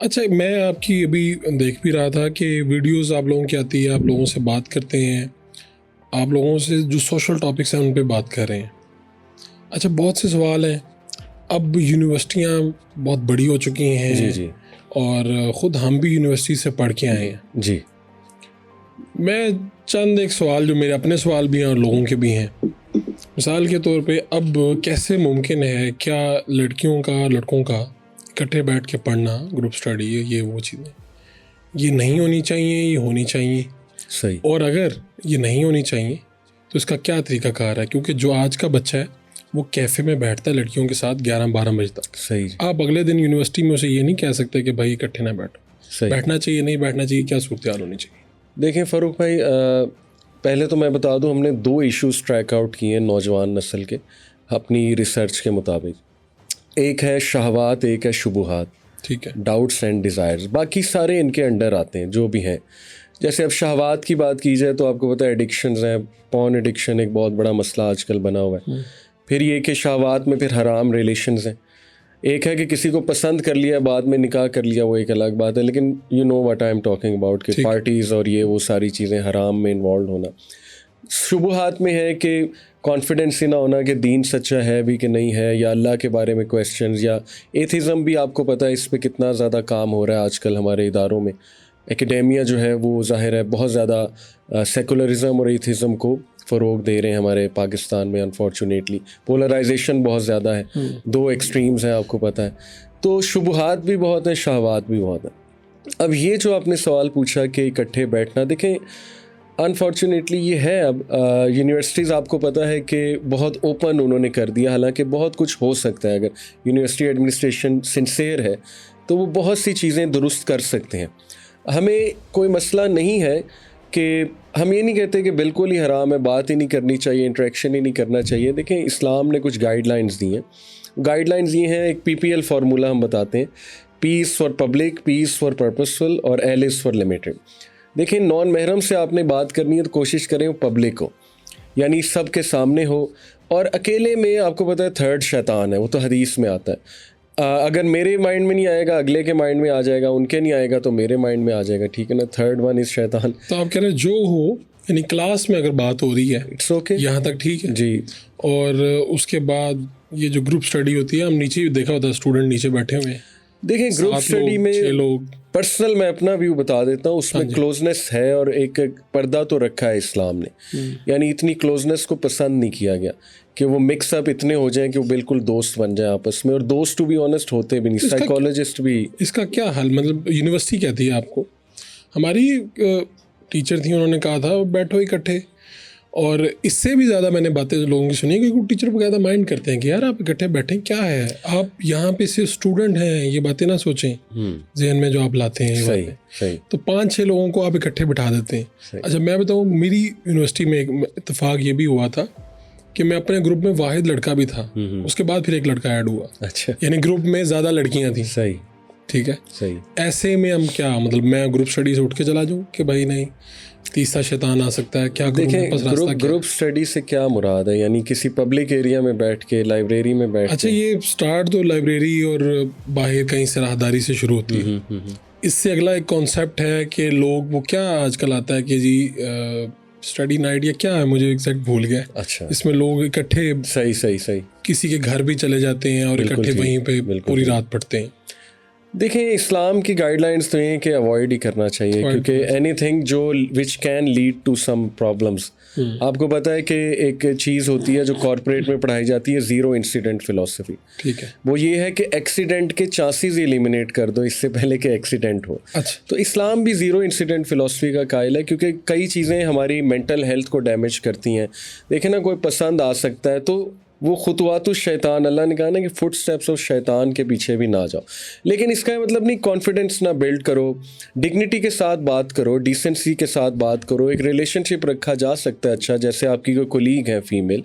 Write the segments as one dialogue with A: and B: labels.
A: अच्छा, मैं आपकी अभी देख भी रहा था कि वीडियोस आप लोगों की आती है, आप लोगों से बात करते हैं, आप लोगों से जो सोशल टॉपिक्स हैं उन पे बात कर रहे हैं। अच्छा, बहुत से सवाल हैं। अब यूनिवर्सिटियाँ बहुत बड़ी हो चुकी हैं
B: जी जी
A: और ख़ुद हम भी यूनिवर्सिटी से पढ़ के आए हैं।
B: जी
A: मैं चंद एक सवाल जो मेरे अपने सवाल भी हैं और लोगों के भी हैं, मिसाल के तौर पे, अब कैसे मुमकिन है, क्या लड़कियों का लड़कों का इकट्ठे बैठ के पढ़ना, ग्रुप स्टडी, ये वो चीज़ें ये नहीं होनी चाहिए, ये होनी चाहिए?
B: सही।
A: और अगर ये नहीं होनी चाहिए तो इसका क्या तरीक़ाकार है? क्योंकि जो आज का बच्चा है वो कैफ़े में बैठता है लड़कियों के साथ 11-12 बजे तक।
B: सही।
A: आप अगले दिन यूनिवर्सिटी में उसे ये नहीं कह सकते कि भाई इकट्ठे ना बैठो।
B: सही।
A: बैठना चाहिए, नहीं बैठना चाहिए, क्या सूरत हाल होनी चाहिए?
B: देखें फ़ारूक भाई, पहले तो मैं बता दूं, हमने 2 इश्यूज़ ट्रैक आउट किए हैं नौजवान नस्ल के अपनी रिसर्च के मुताबिक। एक है शहवात, एक है शुबुहात,
A: ठीक है,
B: डाउट्स एंड डिज़ायर्स। बाकी सारे इनके अंडर आते हैं जो भी हैं। जैसे अब शहवात की बात की जाए तो आपको पता है एडिक्शंस हैं। पॉर्न एडिक्शन एक बहुत बड़ा मसला आजकल बना हुआ है। फिर ये कि शहवात में फिर हराम रिलेशंस हैं। एक है कि किसी को पसंद कर लिया, बाद में निकाह कर लिया, वो एक अलग बात है, लेकिन you know what I am talking about, कि पार्टीज़ और ये वो सारी चीज़ें, हराम में इन्वॉल्व होना। शुबुहात में है कि कॉन्फिडेंस ही ना होना कि दीन सच्चा है भी कि नहीं है, या अल्लाह के बारे में क्वेश्चंस, या एथिज़म भी आपको पता है इस पे कितना ज़्यादा काम हो रहा है आजकल हमारे इदारों में। एकेडेमिया जो है वो ज़ाहिर है बहुत ज़्यादा सेकुलरिज़म और एथिज़म को फ़रोग दे रहे हैं हमारे पाकिस्तान में। अनफॉर्चुनेटली पोलराइजेशन बहुत ज़्यादा है, 2 एक्सट्रीम्स हैं आपको पता है। तो शुबुहात भी बहुत हैं, शहवात भी बहुत हैं। अब ये जो आपने सवाल पूछा कि इकट्ठे बैठना, देखें अनफॉर्चुनेटली ये है। अब यूनिवर्सिटीज़ आपको पता है कि बहुत ओपन उन्होंने कर दिया, हालांकि बहुत कुछ हो सकता है। अगर यूनिवर्सिटी एडमिनिस्ट्रेशन सिंसियर है तो वो बहुत सी चीज़ें दुरुस्त कर सकते हैं। हमें कोई मसला नहीं है कि हम ये नहीं कहते कि बिल्कुल ही हराम है, बात ही नहीं करनी चाहिए, इंटरेक्शन ही नहीं करना चाहिए। देखें इस्लाम ने कुछ गाइडलाइंस दी हैं। गाइडलाइंस ये हैं, एक PPL फार्मूला हम बताते हैं, P's for public, P's for purposeful और एल इज़ फॉर लिमिटेड। देखें नॉन महरम से आपने बात करनी है तो कोशिश करें वो पब्लिक हो, यानी सब के सामने हो। और अकेले में आपको पता है थर्ड शैतान है, वो तो हदीस में आता है। अगर मेरे माइंड में नहीं आएगा अगले के माइंड में आ जाएगा, उनके नहीं आएगा तो मेरे माइंड में आ जाएगा, ठीक है ना। थर्ड वन इज़ शैतान।
A: तो आप कह रहे हैं जो हो, यानी क्लास में अगर बात हो रही है
B: इट्स ओके,
A: यहाँ तक ठीक है
B: जी।
A: और उसके बाद ये जो ग्रुप स्टडी होती है, हम नीचे भी देखा होता है स्टूडेंट नीचे बैठे हुए हैं।
B: देखें ग्रुप स्टडी में
A: 6 लोग।
B: पर्सनल मैं अपना व्यू बता देता हूँ, उसमें क्लोजनेस है और एक पर्दा तो रखा है इस्लाम ने। यानी इतनी क्लोजनेस को पसंद नहीं किया गया कि वो मिक्सअप इतने हो जाएं कि वो बिल्कुल दोस्त बन जाए आपस में, और दोस्त टू बी ऑनेस्ट होते भी नहीं, साइकोलॉजिस्ट भी।
A: इसका क्या हल, मतलब यूनिवर्सिटी कहती है आपको? हमारी टीचर थी, उन्होंने कहा था बैठो इकट्ठे, और इससे भी ज़्यादा मैंने बातें लोगों की सुनी, क्योंकि टीचर बकायदा माइंड करते हैं कि यार आप इकट्ठे बैठें, क्या है, आप यहाँ पे सिर्फ स्टूडेंट हैं, ये बातें ना सोचें जहन में जो आप लाते हैं।
B: सही, सही।
A: तो 5-6 लोगों को आप इकट्ठे बिठा देते हैं। अच्छा, मैं बताऊँ, मेरी यूनिवर्सिटी में एक इत्तेफाक ये भी हुआ था कि मैं अपने ग्रुप में वाहिद लड़का भी था, उसके बाद फिर एक लड़का ऐड हुआ।
B: अच्छा,
A: यानी ग्रुप में ज़्यादा लड़कियाँ थी।
B: सही,
A: ठीक है,
B: सही।
A: ऐसे में हम क्या, मतलब मैं ग्रुप स्टडी से उठ के चला जाऊँ कि भाई नहीं, तीसरा शैतान आ सकता है? क्या
B: देखें ग्रुप स्टडी से क्या मुराद है, यानी किसी पब्लिक एरिया में बैठ के, लाइब्रेरी में बैठ
A: अच्छा, ये स्टार्ट तो लाइब्रेरी और बाहर कहीं से राहदारी से शुरू होती है। इससे अगला एक कॉन्सेप्ट है कि लोग वो क्या आजकल आता है कि जी स्टडी नाइट या क्या है, मुझे एग्जैक्ट भूल गया।
B: अच्छा,
A: इसमें लोग इकट्ठे,
B: सही सही सही,
A: किसी के घर भी चले जाते हैं और इकट्ठे वहीं पे पूरी रात पढ़ते हैं।
B: देखें इस्लाम की गाइडलाइंस तो ये कि अवॉइड ही करना चाहिए, क्योंकि एनीथिंग जो which can lead to some problems. आपको पता है कि एक चीज़ होती है जो कॉर्पोरेट में पढ़ाई जाती है, ज़ीरो इंसिडेंट फिलॉसफी।
A: ठीक है,
B: वो ये है कि एक्सीडेंट के चांसेस एलिमिनेट कर दो इससे पहले कि एक्सीडेंट हो।
A: अच्छा,
B: तो इस्लाम भी ज़ीरो इंसिडेंट फिलॉसफी का कायल है, क्योंकि कई चीज़ें हमारी मेंटल हेल्थ को डैमेज करती हैं। देखें ना, कोई पसंद आ सकता है तो वो खुतवातु शैतान, अल्लाह ने कहा ना कि फुट स्टेप्स ऑफ शैतान के पीछे भी ना जाओ। लेकिन इसका मतलब नहीं कॉन्फिडेंस ना बिल्ड करो, डिग्निटी के साथ बात करो, डिसेंसी के साथ बात करो। एक रिलेशनशिप रखा जा सकता है अच्छा, जैसे आपकी कोई कोलीग है फीमेल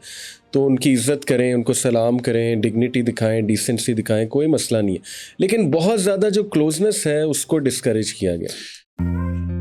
B: तो उनकी इज़्ज़त करें, उनको सलाम करें, डिग्निटी दिखाएं, डिसेंसी दिखाएं, कोई मसला नहीं है। लेकिन बहुत ज़्यादा जो क्लोजनेस है उसको डिस्करेज किया गया।